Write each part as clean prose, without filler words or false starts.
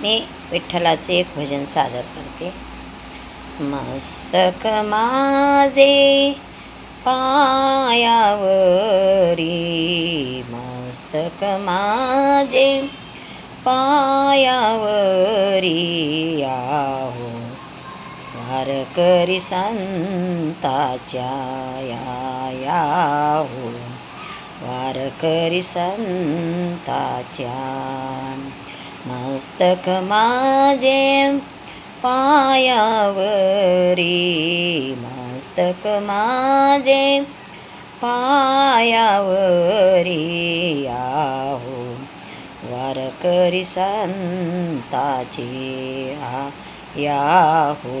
मी विठ्ठलाचे एक भजन सादर करते. मस्तक माझे पायावरी, मस्तक माझे पायावरी, आहो वारकरी संताच्या याहो, वारकरी संताच्या. मस्तक माझे पायावरी, मस्तक माझे पायावरी, आहो वारकरी संताचे याहो,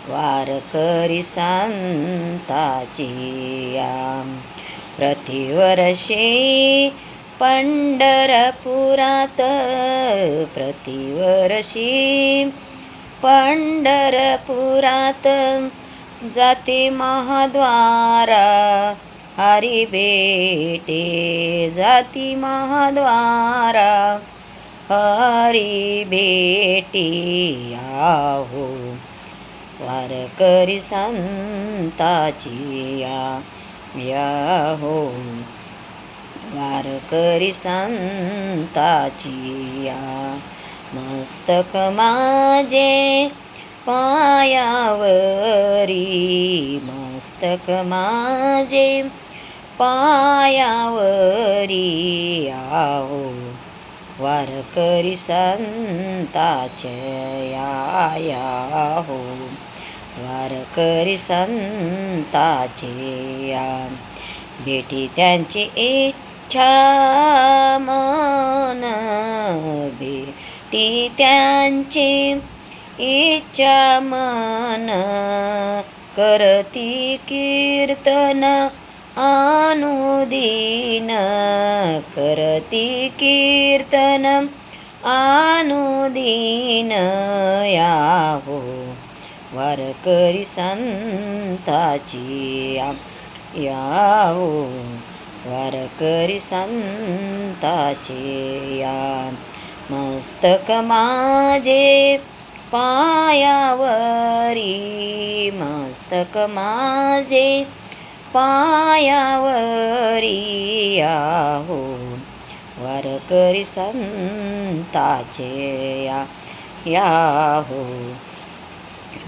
वारकरी संताची. प्रतिवर्षी पंढरपुरात, प्रतिवर्षी पंढरपुरात जाते महाद्वारा हरी भेटे, जाती महाद्वारा हरी भेटी, आहो वारकरी संताची याहो, वारकरी संताची. मस्तक माझे पायावरी, मस्तक माझे पायावरी, आहो वारकरी संताचे याहो, वारकरी संताचे. भेटी त्यांची इच्छा मन, भेटी त्यांची इच्छा मन, करती कीर्तन अनुदिन, करती कीर्तन अनुदिन, याहो वारकरी संताची याहो, वारकरी संताचे. मस्तक माझे पायावरी, मस्तक माझे पायावरी, आहो वारकरी संताचे याहो,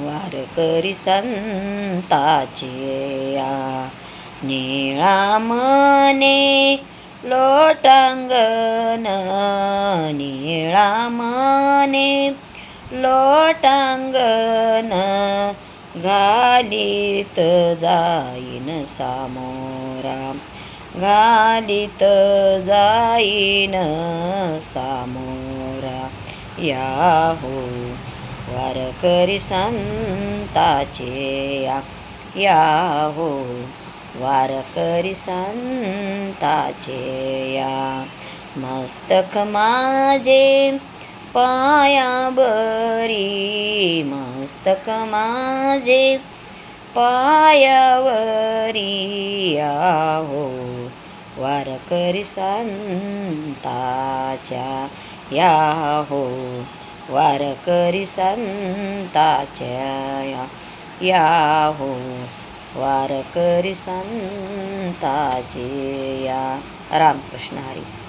वारकरी संताचे. निळा मने लोटांगण, निळा मने लोटांगण, घालीत जाईन सामोरा, घालीत जाईन सामोरा, याहो वारकरी संताचे याहो, वारकरी संताचे. मस्तक माझे पायावरी, मस्तक माझे पायावरी, आहो वारकरी संताच्या याहो, वारकरी संताच्या याहो, वारकरी संताचे. रामकृष्ण हरी.